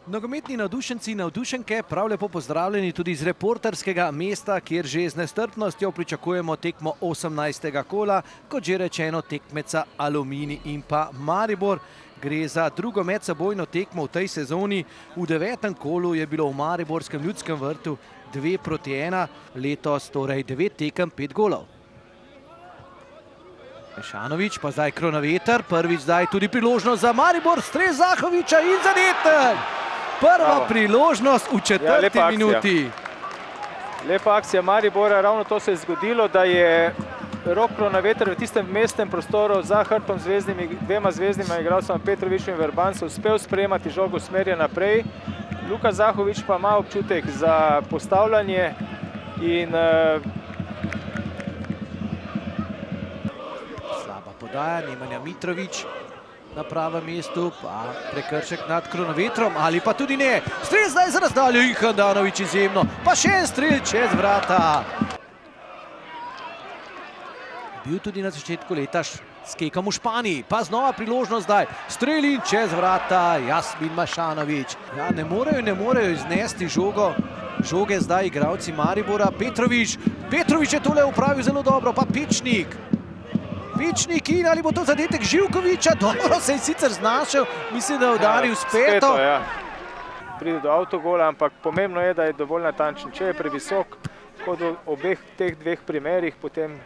Nogometni navdušenci in navdušenke, prav lepo pozdravljeni tudi iz reporterskega mesta, kjer že z nestrpnostjo pričakujemo tekmo 18. kola, kot že rečeno tekmeca Aluminij in pa Maribor. Gre za drugo medsebojno tekmo v tej sezoni. V 9. kolu je bilo v mariborskem Ljudskem vrtu 2:1, letos torej 9 tekem, 5 golov. Mešanović pa zdaj kronometer, prvič zdaj tudi priložnost za Maribor, strel Zahovića in zadetek! Prva priložnost v 4. minuti. Lepa akcija Maribora, ravno to se je zgodilo, da je Rok Kronaveter v tistem mestnem prostoru za hrbtom dvema zvezdnima igralcema Petrovićem in Verbanco uspel sprejemati žogo smerje naprej. Luka Zahović pa ima občutek za postavljanje in slaba podaja, Nemanja Mitrović na pravem mestu, pa prekršek nad Kronovetrom, ali pa tudi ne. Strel zdaj za razdaljo in Handanović izjemno, pa še en strel čez vrata. Bil tudi na začetku leta s Kekom v Španiji, pa znova priložnost zdaj. Strel in čez vrata, Jasmin Mešanović. Ja, ne morejo iznesti žoge zdaj igralci Maribora. Petrović je tole upravil zelo dobro, pa Pečnik in ali bo to zadetek Živkovića, dobro se je sicer znašel, mislim, da je udaril s peto. Pride do avtogola, ampak pomembno je, da je dovolj natančen. Če je previsok, kot v obeh teh dveh primerih, potem...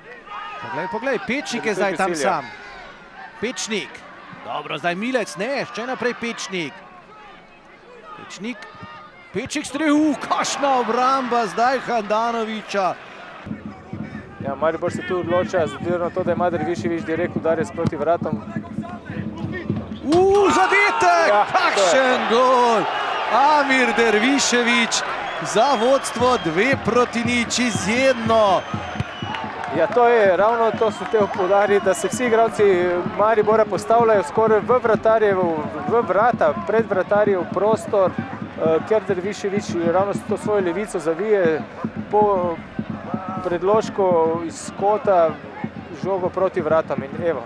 Poglej, Pečnik je zdaj tam sam. Pečnik, dobro, zdaj Milec, ne, še naprej Pečnik. Pečnik strel, kakšna obramba zdaj Handanovića. Ja, Maribor se tu odloča, zadirno to, da ima Dervišević direkt udarec proti vratom. Zadetek! Kakšen gol! Amir Dervišević za vodstvo 2:0, izjemno! Ja, to je, ravno to sem hotel poudariti, da se vsi igralci Maribora postavljajo skoraj v vrata, pred vratarjev prostor, ker Dervišević ravno to svojo levico zavije po predložko iz kota žogo proti vratom in evo.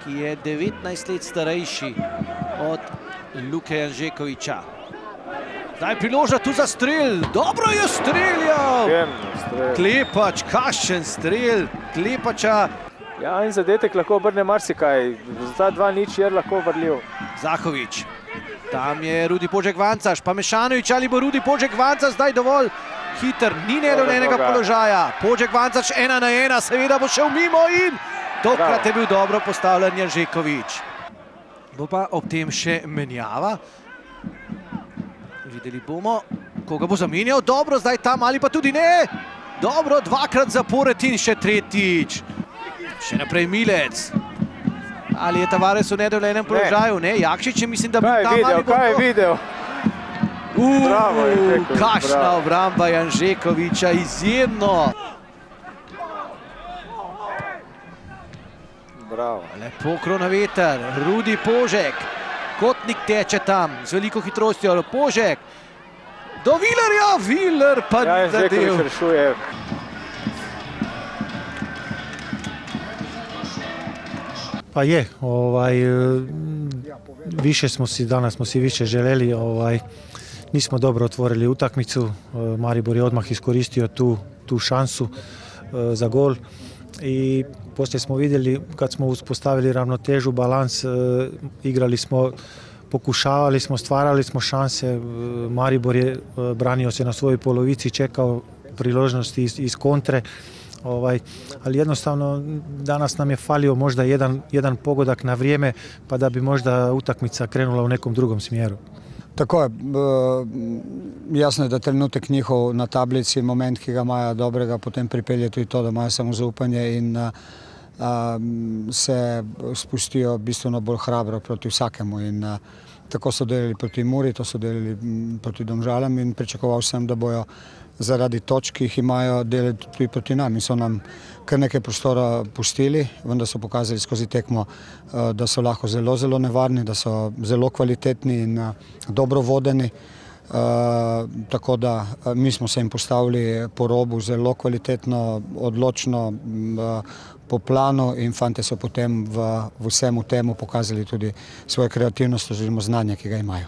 Ki je 19 let starejši od Luke Janžekovića. Zdaj priloža tu za strel, dobro je streljal! Klepač, kakšen strel Klepača. Ja, in zadetek lahko obrne marsikaj, za 2:0 je lahko vrljiv. Zahović, tam je Rudi Požek-Vancaš, pa Mešanović, ali bo Rudi Požek-Vancaš zdaj dovolj hiter, ni nedovoljenega položaja. Požek-Vancaš 1:1, seveda bo šel mimo in tokrat je bil dobro postavljen Janžeković. Bo pa ob tem še menjava. Videli bomo, koga bo zamenjal, dobro zdaj tam, ali pa tudi ne. Dobro, dvakrat zapored in še tretjič. Še naprej Milec. Ali je Tavares v nedovoljenem položaju? Ne, Jakšić je, mislim, da bi tam ali bo... Kaj je videl? Kakšna obramba Janžekovića, izjemno. Lepo Kronaveter, Rudi Požek. Kotnik teče tam z veliko hitrostjo, Požek. Do Vilerja, Viler pa ni zadev. Janžeković rešuje. Pa je, danas smo si više željeli, nismo dobro otvorili utakmicu, Maribor je odmah iskoristio tu šansu za gol i poslije smo vidjeli kad smo uspostavili ravnotežu, balans, igrali smo, pokušavali smo, stvarali smo šanse, Maribor je branio se na svojoj polovici, čekao priložnosti iz kontre, ali jednostavno danas nam je falio možda jedan pogodak na vrijeme pa da bi možda utakmica krenula u nekom drugom smjeru. Tako je, jasno je, da trenutek njihov na tablici, moment, ki ga imajo dobrega, potem pripelje tudi to, da imajo samozaupanje in se spustijo bistveno bolj hrabro proti vsakemu. In tako so delali proti Muri, to so delali proti Domžalam in pričakoval sem, da bojo zaradi točk, ki jih imajo, delati tudi proti nam. In so nam kar nekaj prostora pustili, vendar so pokazali skozi tekmo, da so lahko zelo, zelo nevarni, da so zelo kvalitetni in dobro vodeni. Tako da mi smo se jim postavili po robu zelo kvalitetno, odločno, po planu in fante so potem v vsemu temu pokazali tudi svojo kreativnost oziroma znanje, ki ga imajo.